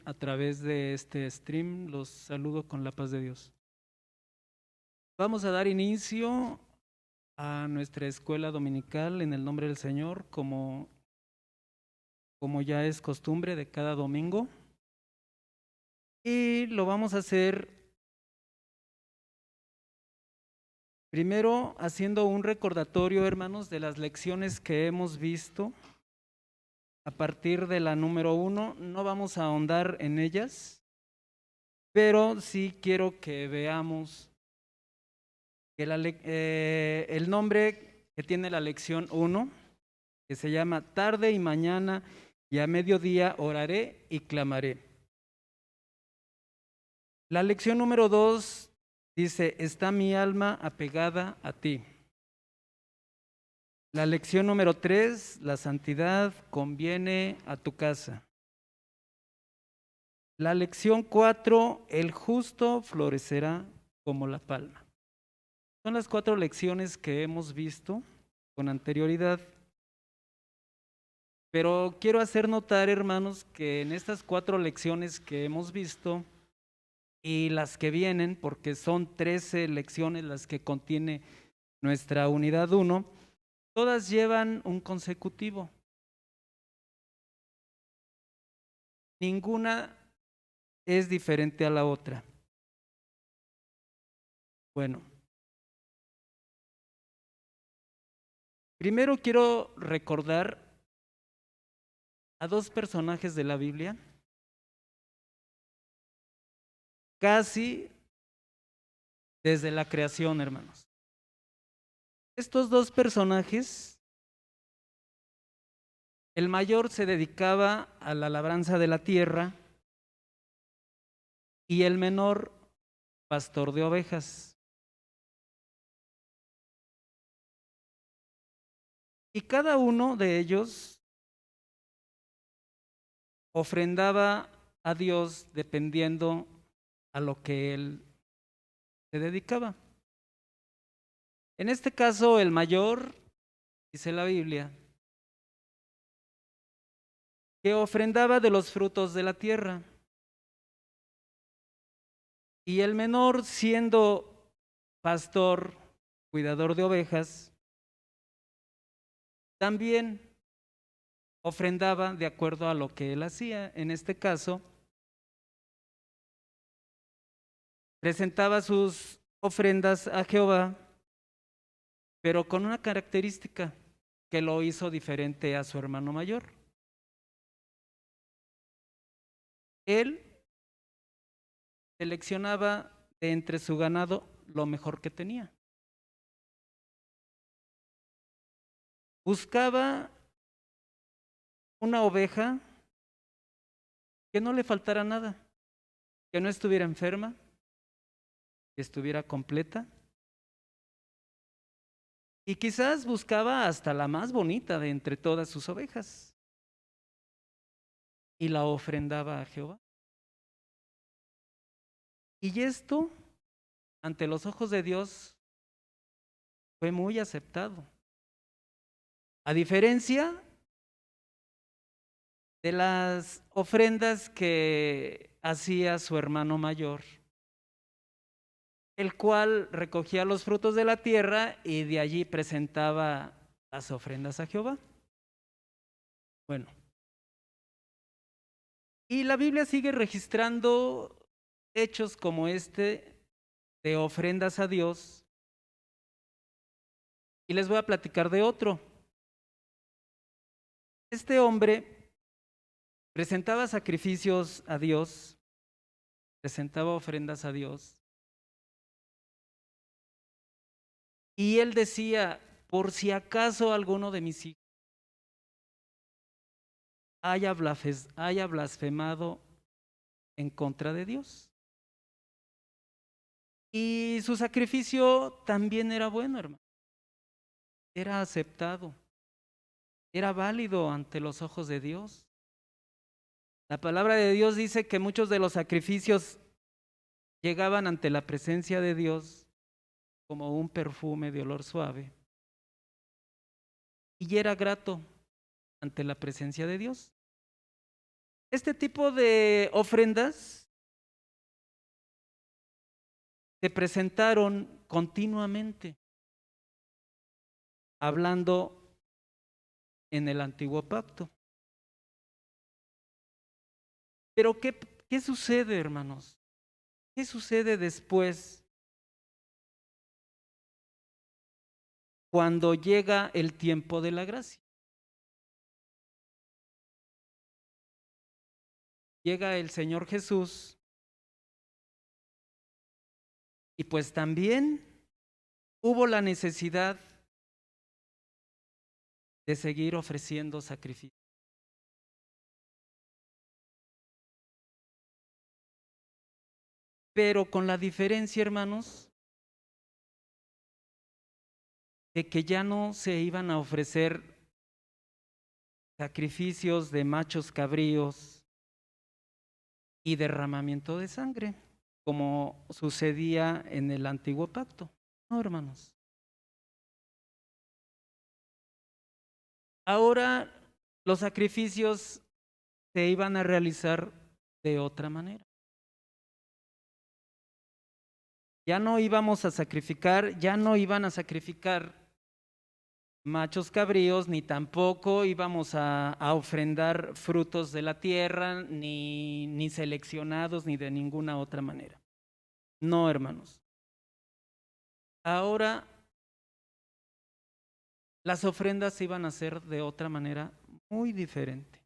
a través de este stream. Los saludo con la paz de Dios. Vamos a dar inicio a nuestra escuela dominical en el nombre del Señor, como ya es costumbre de cada domingo. Y lo vamos a hacer primero haciendo un recordatorio, hermanos, de las lecciones que hemos visto. A partir de la número 1, no vamos a ahondar en ellas, pero sí quiero que veamos que el nombre que tiene la lección 1, que se llama Tarde y mañana y a mediodía oraré y clamaré. La lección número 2 dice, está mi alma apegada a ti. La lección número 3, la santidad conviene a tu casa. La lección 4, el justo florecerá como la palma. Son las 4 lecciones que hemos visto con anterioridad. Pero quiero hacer notar, hermanos, que en estas 4 lecciones que hemos visto y las que vienen, porque son 13 lecciones las que contiene nuestra unidad 1, todas llevan un consecutivo. Ninguna es diferente a la otra. Bueno, primero quiero recordar a 2 personajes de la Biblia, casi desde la creación, hermanos. Estos 2 personajes, el mayor se dedicaba a la labranza de la tierra y el menor, pastor de ovejas. Y cada uno de ellos ofrendaba a Dios dependiendo a lo que él se dedicaba. En este caso, el mayor, dice la Biblia, que ofrendaba de los frutos de la tierra. Y el menor, siendo pastor, cuidador de ovejas, también ofrendaba de acuerdo a lo que él hacía. En este caso, presentaba sus ofrendas a Jehová, pero con una característica que lo hizo diferente a su hermano mayor. Él seleccionaba de entre su ganado lo mejor que tenía. Buscaba una oveja que no le faltara nada, que no estuviera enferma, que estuviera completa. Y quizás buscaba hasta la más bonita de entre todas sus ovejas. Y la ofrendaba a Jehová. Y esto, ante los ojos de Dios, fue muy aceptado. A diferencia de las ofrendas que hacía su hermano mayor, el cual recogía los frutos de la tierra y de allí presentaba las ofrendas a Jehová. Bueno, y la Biblia sigue registrando hechos como este de ofrendas a Dios. Y les voy a platicar de otro. Este hombre presentaba sacrificios a Dios, presentaba ofrendas a Dios. Y él decía, por si acaso alguno de mis hijos haya blasfemado en contra de Dios. Y su sacrificio también era bueno, hermano. Era aceptado, era válido ante los ojos de Dios. La palabra de Dios dice que muchos de los sacrificios llegaban ante la presencia de Dios como un perfume de olor suave. Y era grato ante la presencia de Dios. Este tipo de ofrendas se presentaron continuamente, hablando en el antiguo pacto. Pero ¿qué sucede, hermanos? ¿Qué sucede después cuando llega el tiempo de la gracia? Llega el Señor Jesús y pues también hubo la necesidad de seguir ofreciendo sacrificios. Pero con la diferencia, hermanos, de que ya no se iban a ofrecer sacrificios de machos cabríos y derramamiento de sangre, como sucedía en el antiguo pacto. No, hermanos. Ahora los sacrificios se iban a realizar de otra manera. Ya no íbamos a sacrificar, ya no iban a sacrificar machos cabríos, ni tampoco íbamos a ofrendar frutos de la tierra, ni seleccionados, ni de ninguna otra manera. No, hermanos. Ahora las ofrendas se iban a hacer de otra manera muy diferente.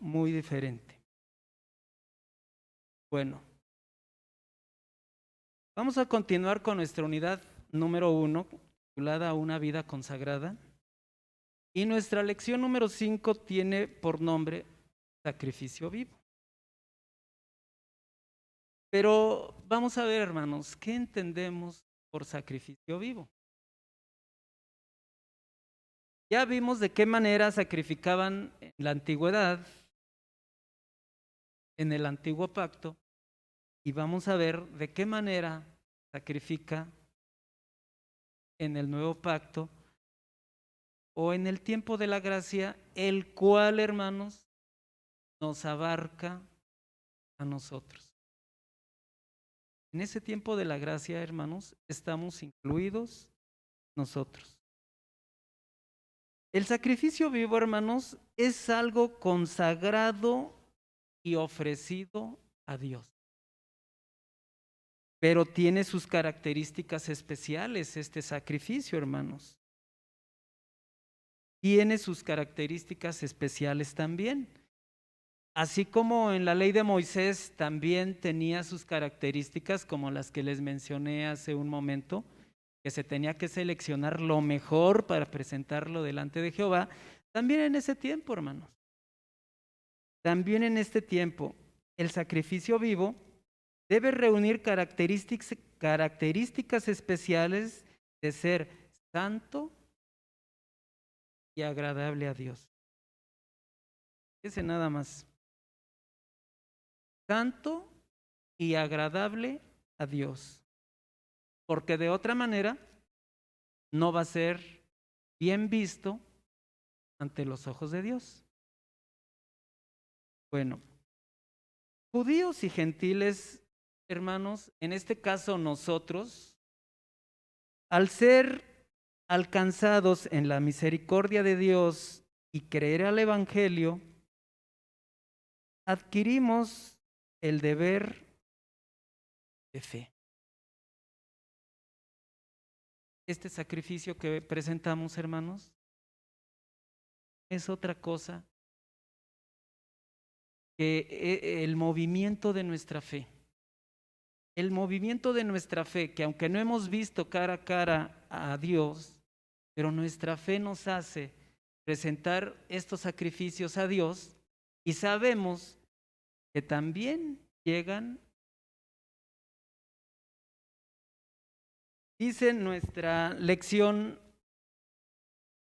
Muy diferente. Bueno, vamos a continuar con nuestra unidad número 1, titulada Una vida consagrada. Y nuestra lección número 5 tiene por nombre Sacrificio vivo. Pero vamos a ver, hermanos, ¿qué entendemos por sacrificio vivo? Ya vimos de qué manera sacrificaban en la antigüedad, en el antiguo pacto, y vamos a ver de qué manera sacrifica en el nuevo pacto o en el tiempo de la gracia, el cual, hermanos, nos abarca a nosotros. En ese tiempo de la gracia, hermanos, estamos incluidos nosotros. El sacrificio vivo, hermanos, es algo consagrado y ofrecido a Dios. Pero tiene sus características especiales este sacrificio, hermanos. Tiene sus características especiales también. Así como en la ley de Moisés también tenía sus características como las que les mencioné hace un momento, que se tenía que seleccionar lo mejor para presentarlo delante de Jehová, también en ese tiempo, hermanos. También en este tiempo, el sacrificio vivo debe reunir características especiales de ser santo y agradable a Dios. Ese nada más. Santo y agradable a Dios. Porque de otra manera no va a ser bien visto ante los ojos de Dios. Bueno, judíos y gentiles, hermanos, en este caso nosotros, al ser alcanzados en la misericordia de Dios y creer al Evangelio, adquirimos el deber de fe. Este sacrificio que presentamos, hermanos, es otra cosa que el movimiento de nuestra fe. El movimiento de nuestra fe, que aunque no hemos visto cara a cara a Dios, pero nuestra fe nos hace presentar estos sacrificios a Dios y sabemos que también llegan. Dice nuestra lección,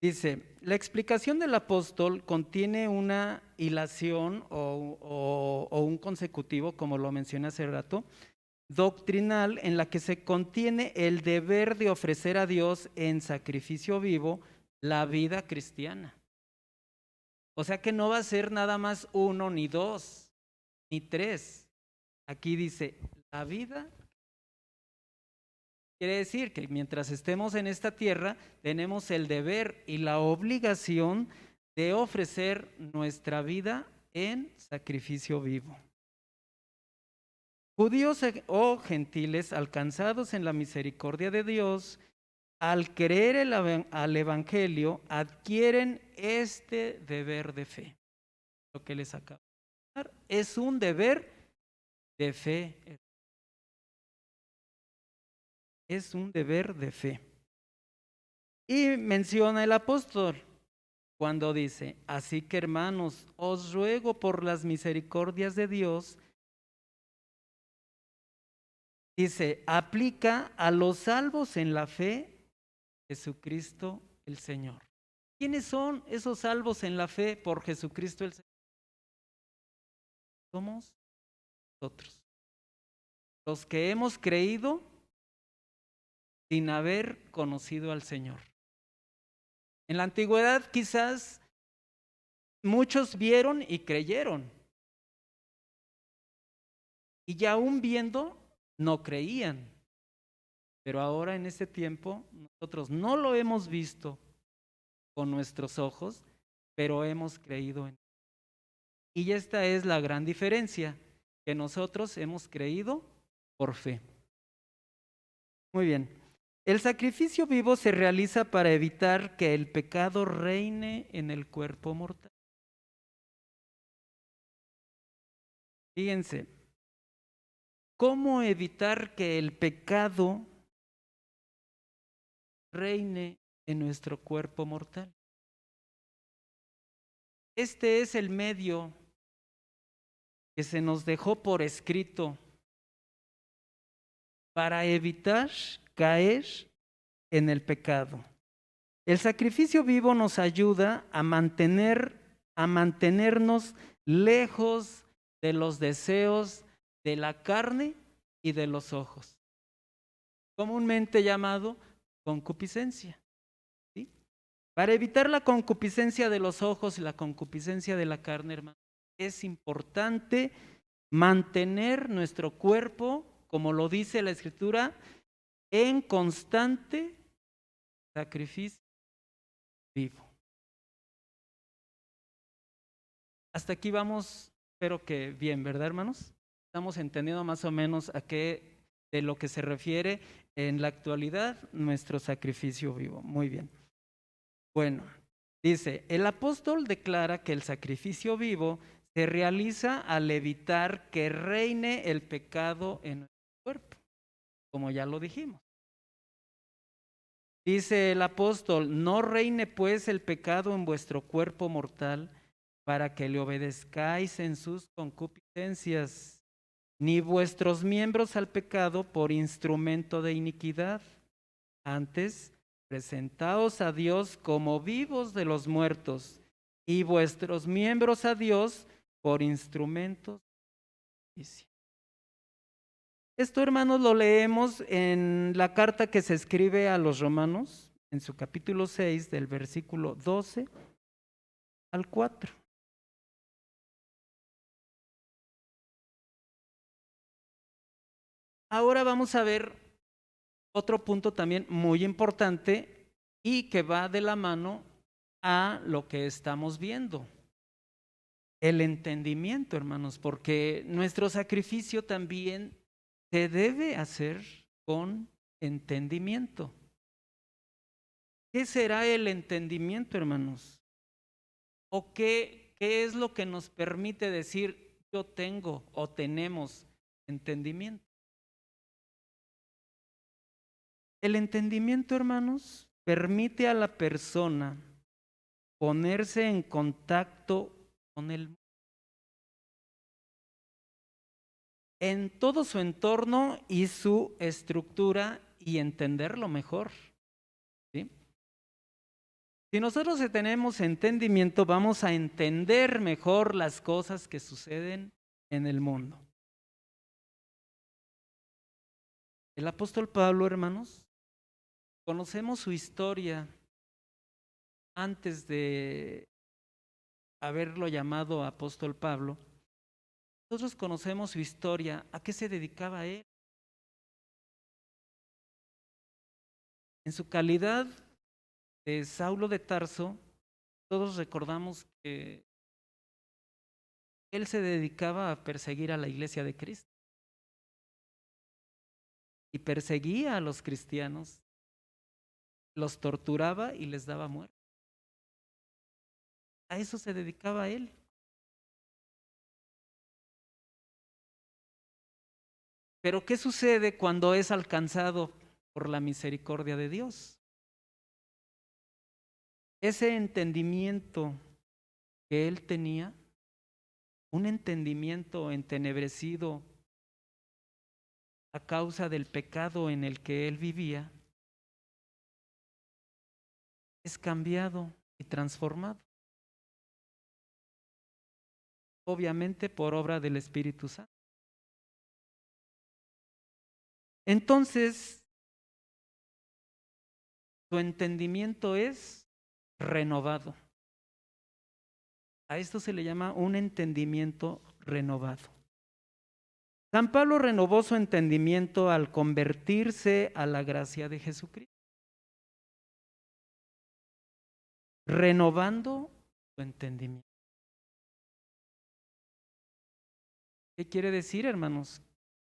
dice, la explicación del apóstol contiene una hilación o un consecutivo, como lo mencioné hace rato, doctrinal en la que se contiene el deber de ofrecer a Dios en sacrificio vivo la vida cristiana. O sea que no va a ser nada más uno, ni dos, ni tres. Aquí dice, la vida quiere decir que mientras estemos en esta tierra, tenemos el deber y la obligación de ofrecer nuestra vida en sacrificio vivo. Judíos o gentiles alcanzados en la misericordia de Dios, al creer al Evangelio, adquieren este deber de fe. Lo que les acabo de dar es un deber de fe. Es un deber de fe. Y menciona el apóstol cuando dice, así que hermanos, os ruego por las misericordias de Dios, dice, aplica a los salvos en la fe, Jesucristo el Señor. ¿Quiénes son esos salvos en la fe por Jesucristo el Señor? Somos nosotros, los que hemos creído sin haber conocido al Señor. En la antigüedad quizás muchos vieron y creyeron, y ya aún viendo no creían. Pero ahora en este tiempo nosotros no lo hemos visto con nuestros ojos, pero hemos creído en él. Y esta es la gran diferencia, que nosotros hemos creído por fe. Muy bien. El sacrificio vivo se realiza para evitar que el pecado reine en el cuerpo mortal. Fíjense, ¿cómo evitar que el pecado reine en nuestro cuerpo mortal? Este es el medio que se nos dejó por escrito para evitar caer en el pecado. El sacrificio vivo nos ayuda a mantenernos lejos de los deseos de la carne y de los ojos, comúnmente llamado concupiscencia. ¿Sí? Para evitar la concupiscencia de los ojos y la concupiscencia de la carne, hermano, es importante mantener nuestro cuerpo, como lo dice la Escritura, en constante sacrificio vivo. Hasta aquí vamos, espero que bien, ¿verdad, hermanos? Estamos entendiendo más o menos de lo que se refiere en la actualidad nuestro sacrificio vivo. Muy bien. Bueno, dice, el apóstol declara que el sacrificio vivo se realiza al evitar que reine el pecado en nuestro cuerpo, como ya lo dijimos. Dice el apóstol, no reine pues el pecado en vuestro cuerpo mortal para que le obedezcáis en sus concupiscencias, ni vuestros miembros al pecado por instrumento de iniquidad. Antes, presentaos a Dios como vivos de los muertos y vuestros miembros a Dios por instrumentos de justicia. Esto, hermanos, lo leemos en la carta que se escribe a los romanos, en su capítulo 6, del versículo 12 al 4. Ahora vamos a ver otro punto también muy importante y que va de la mano a lo que estamos viendo. El entendimiento, hermanos, porque nuestro sacrificio también se debe hacer con entendimiento. ¿Qué será el entendimiento, hermanos? ¿O qué es lo que nos permite decir yo tengo o tenemos entendimiento? El entendimiento, hermanos, permite a la persona ponerse en contacto con el mundo en todo su entorno y su estructura y entenderlo mejor. ¿Sí? Si nosotros tenemos entendimiento, vamos a entender mejor las cosas que suceden en el mundo. El apóstol Pablo, hermanos, conocemos su historia antes de haberlo llamado apóstol Pablo, nosotros conocemos su historia. ¿A qué se dedicaba él? En su calidad de Saulo de Tarso, todos recordamos que él se dedicaba a perseguir a la iglesia de Cristo y perseguía a los cristianos, los torturaba y les daba muerte. A eso se dedicaba él. Pero ¿qué sucede cuando es alcanzado por la misericordia de Dios? Ese entendimiento que él tenía, un entendimiento entenebrecido a causa del pecado en el que él vivía, es cambiado y transformado. Obviamente por obra del Espíritu Santo. Entonces, su entendimiento es renovado. A esto se le llama un entendimiento renovado. San Pablo renovó su entendimiento al convertirse a la gracia de Jesucristo, renovando su entendimiento. ¿Qué quiere decir, hermanos?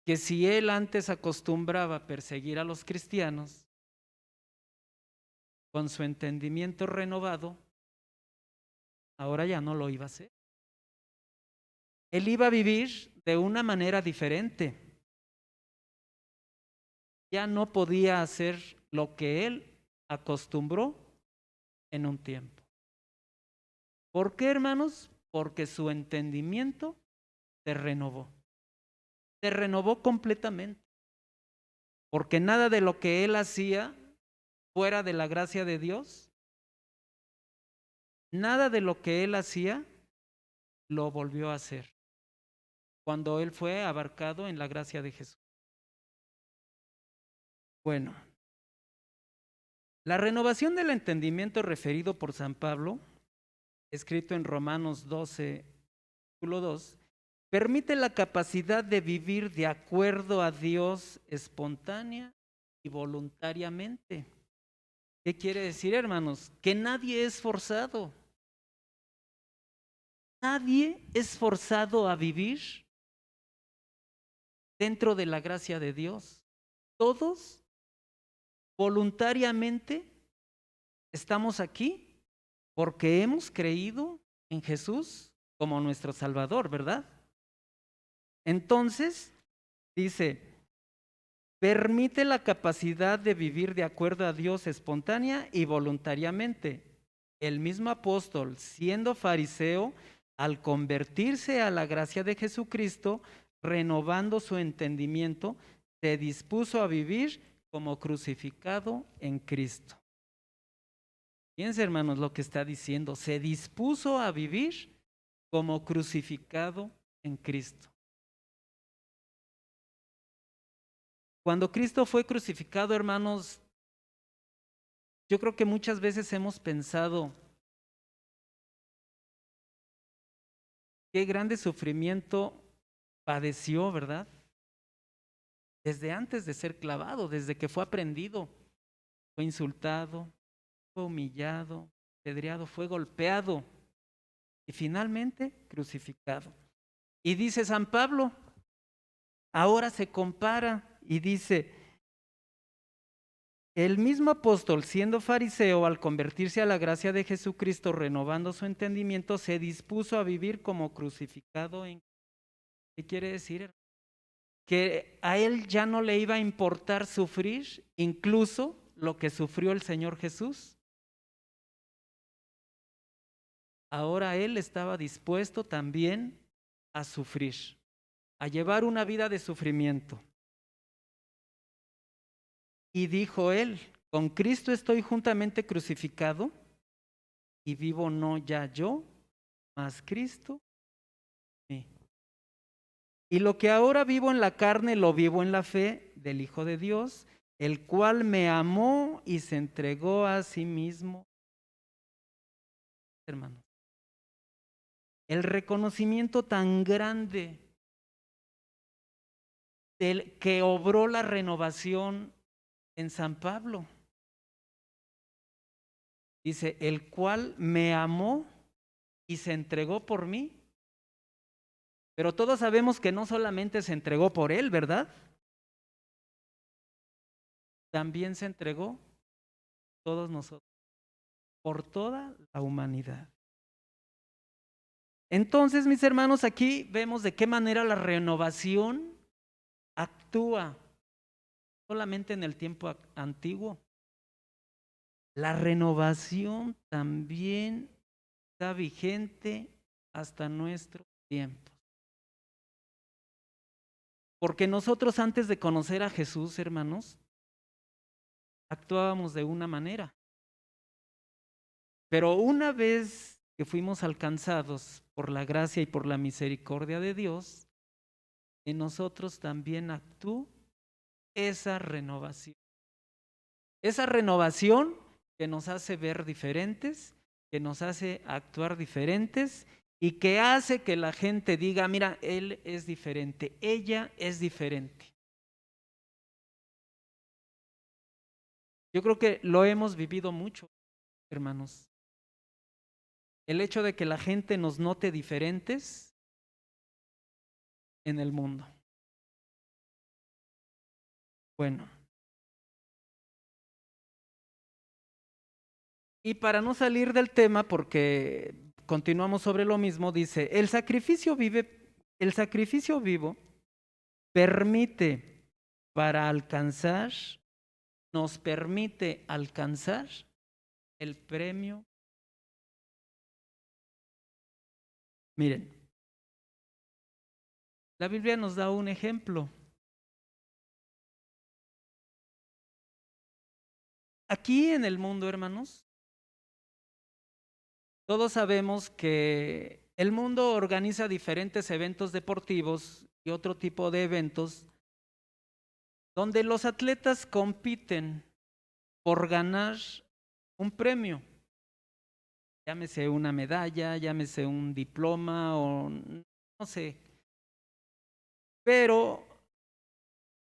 Que si él antes acostumbraba a perseguir a los cristianos, con su entendimiento renovado, ahora ya no lo iba a hacer. Él iba a vivir de una manera diferente. Ya no podía hacer lo que él acostumbró en un tiempo. ¿Por qué, hermanos? Porque su entendimiento se renovó. Se renovó completamente. Porque nada de lo que él hacía fuera de la gracia de Dios, nada de lo que él hacía lo volvió a hacer cuando él fue abarcado en la gracia de Jesús. Bueno, la renovación del entendimiento referido por San Pablo, escrito en Romanos 12, versículo 2, permite la capacidad de vivir de acuerdo a Dios espontánea y voluntariamente. ¿Qué quiere decir, hermanos? Que nadie es forzado. Nadie es forzado a vivir dentro de la gracia de Dios. Todos voluntariamente estamos aquí porque hemos creído en Jesús como nuestro Salvador, ¿verdad? Entonces, dice, permite la capacidad de vivir de acuerdo a Dios espontánea y voluntariamente. El mismo apóstol, siendo fariseo, al convertirse a la gracia de Jesucristo, renovando su entendimiento, se dispuso a vivir como crucificado en Cristo. Fíjense, hermanos, lo que está diciendo. Se dispuso a vivir como crucificado en Cristo. Cuando Cristo fue crucificado, hermanos, yo creo que muchas veces hemos pensado qué grande sufrimiento padeció, ¿verdad? Desde antes de ser clavado, desde que fue aprendido, fue insultado, fue humillado, apedreado, fue golpeado y finalmente crucificado. Y dice San Pablo, ahora se compara y dice, el mismo apóstol, siendo fariseo, al convertirse a la gracia de Jesucristo, renovando su entendimiento, se dispuso a vivir como crucificado en... ¿Qué quiere decir? Que a él ya no le iba a importar sufrir incluso lo que sufrió el Señor Jesús. Ahora él estaba dispuesto también a sufrir, a llevar una vida de sufrimiento. Y dijo él, con Cristo estoy juntamente crucificado y vivo no ya yo, mas Cristo en mí. Y lo que ahora vivo en la carne, lo vivo en la fe del Hijo de Dios, el cual me amó y se entregó a sí mismo. Hermanos, el reconocimiento tan grande del que obró la renovación en San Pablo. Dice, el cual me amó y se entregó por mí. Pero todos sabemos que no solamente se entregó por él, ¿verdad? También se entregó todos nosotros, por toda la humanidad. Entonces, mis hermanos, aquí vemos de qué manera la renovación actúa solamente en el tiempo antiguo. La renovación también está vigente hasta nuestro tiempo. Porque nosotros antes de conocer a Jesús, hermanos, actuábamos de una manera. Pero una vez que fuimos alcanzados por la gracia y por la misericordia de Dios, en nosotros también actúa esa renovación. Esa renovación que nos hace ver diferentes, que nos hace actuar diferentes y que hace que la gente diga, mira, él es diferente, ella es diferente. Yo creo que lo hemos vivido mucho, hermanos. El hecho de que la gente nos note diferentes en el mundo. Bueno. Y para no salir del tema, porque continuamos sobre lo mismo, dice, el sacrificio vivo permite para alcanzar, nos permite alcanzar el premio. Miren, la Biblia nos da un ejemplo. Aquí en el mundo, hermanos, todos sabemos que el mundo organiza diferentes eventos deportivos y otro tipo de eventos donde los atletas compiten por ganar un premio. Llámese una medalla, llámese un diploma o no sé. Pero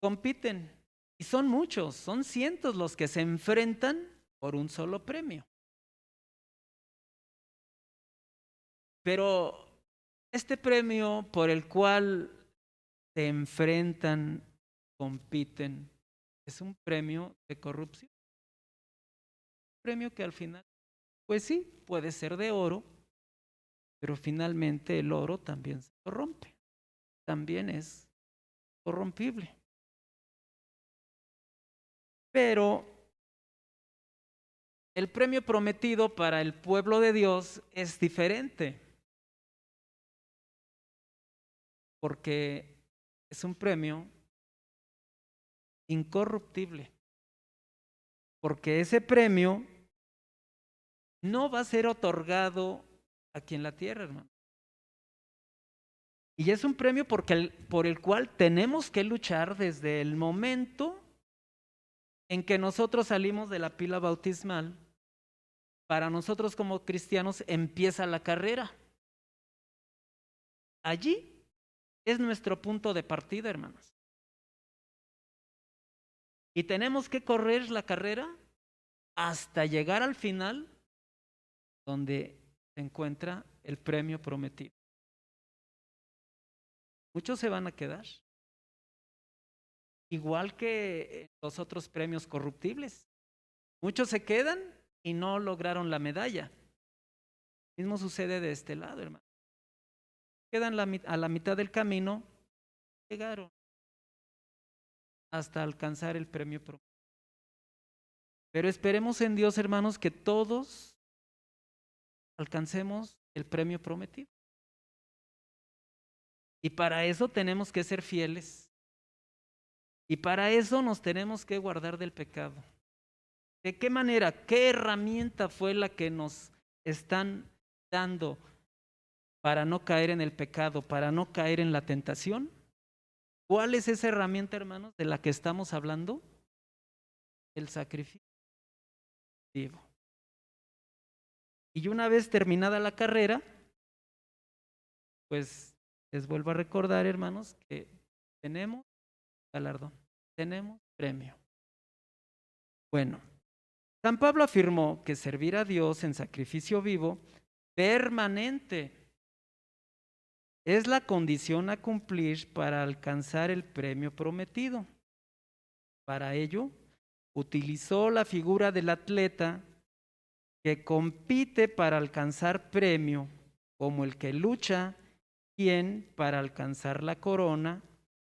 compiten y son muchos, son cientos los que se enfrentan por un solo premio. Pero este premio por el cual se enfrentan, compiten, es un premio de corrupción. Un premio que al final, pues sí, puede ser de oro, pero finalmente el oro también se corrompe, también es corrompible. Pero el premio prometido para el pueblo de Dios es diferente, porque es un premio incorruptible, porque ese premio no va a ser otorgado aquí en la tierra, hermano. Y es un premio por el cual tenemos que luchar desde el momento en que nosotros salimos de la pila bautismal. Para nosotros como cristianos empieza la carrera. Allí es nuestro punto de partida, hermanos. Y tenemos que correr la carrera hasta llegar al final, donde se encuentra el premio prometido. Muchos se van a quedar, igual que los otros premios corruptibles. Muchos se quedan y no lograron la medalla. Lo mismo sucede de este lado, hermano. Quedan a la mitad del camino, llegaron hasta alcanzar el premio prometido. Pero esperemos en Dios, hermanos, que todos alcancemos el premio prometido. Y para eso tenemos que ser fieles. Y para eso nos tenemos que guardar del pecado. ¿De qué manera? ¿Qué herramienta fue la que nos están dando para no caer en el pecado, para no caer en la tentación? ¿Cuál es esa herramienta, hermanos, de la que estamos hablando? El sacrificio vivo. Y una vez terminada la carrera, pues les vuelvo a recordar, hermanos, que tenemos galardón, tenemos premio. Bueno, San Pablo afirmó que servir a Dios en sacrificio vivo permanente es la condición a cumplir para alcanzar el premio prometido. Para ello, utilizó la figura del atleta que compite para alcanzar premio, como el que lucha, quien para alcanzar la corona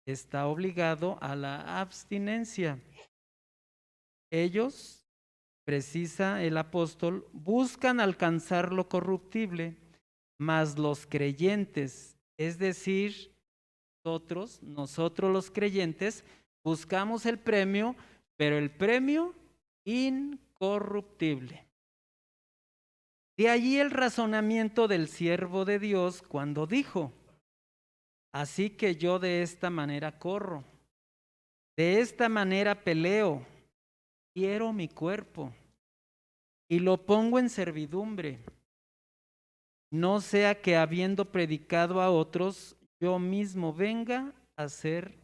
está obligado a la abstinencia. Ellos, precisa el apóstol, buscan alcanzar lo corruptible, mas los creyentes, es decir, nosotros los creyentes, buscamos el premio, pero el premio incorruptible. De allí el razonamiento del siervo de Dios cuando dijo: así que yo de esta manera corro, de esta manera peleo, quiero mi cuerpo y lo pongo en servidumbre, no sea que habiendo predicado a otros, yo mismo venga a ser.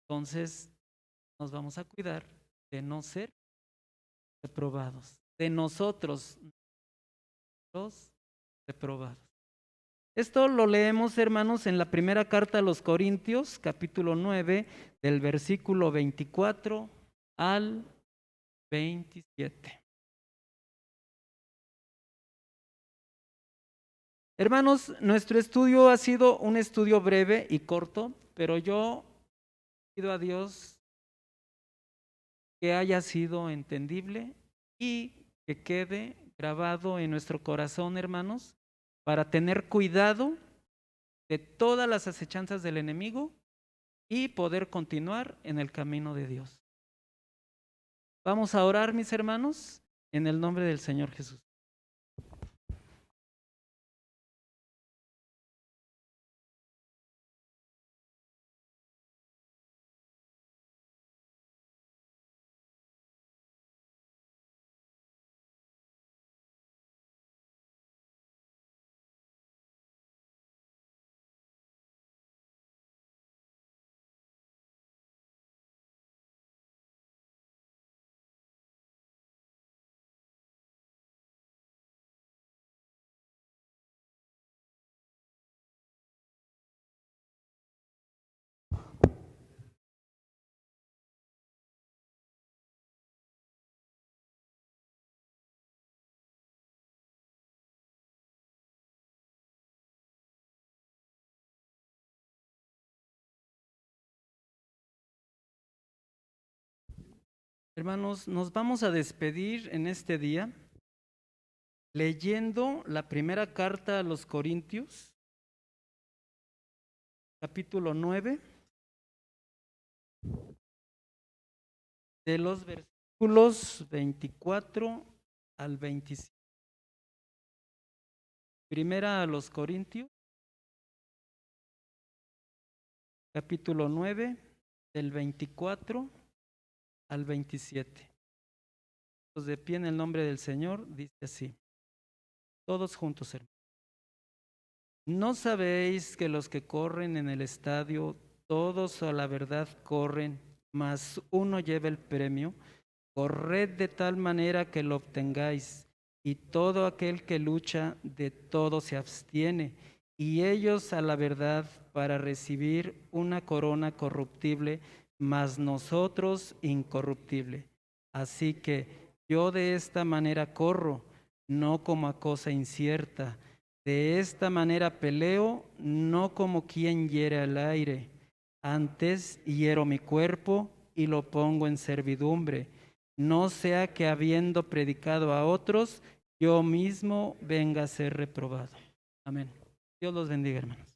Entonces nos vamos a cuidar de no ser reprobados, de nosotros los reprobados. Esto lo leemos, hermanos, en la primera carta a los Corintios, capítulo 9, del versículo 24 al 27. Hermanos, nuestro estudio ha sido un estudio breve y corto, pero yo pido a Dios que haya sido entendible y que quede grabado en nuestro corazón, hermanos, para tener cuidado de todas las acechanzas del enemigo y poder continuar en el camino de Dios. Vamos a orar, mis hermanos, en el nombre del Señor Jesús. Hermanos, nos vamos a despedir en este día leyendo la primera carta a los Corintios, capítulo 9, de los versículos 24 al 27. Primera a los Corintios, capítulo 9, del 24 al 27. Pues de pie en el nombre del Señor, dice así. Todos juntos, hermanos. ¿No sabéis que los que corren en el estadio, todos a la verdad corren, mas uno lleva el premio? Corred de tal manera que lo obtengáis, y todo aquel que lucha, de todo se abstiene, y ellos a la verdad para recibir una corona corruptible, mas nosotros incorruptible. Así que yo de esta manera corro, no como a cosa incierta. De esta manera peleo, no como quien hiere al aire. Antes hiero mi cuerpo y lo pongo en servidumbre, no sea que habiendo predicado a otros, yo mismo venga a ser reprobado. Amén. Dios los bendiga, hermanos.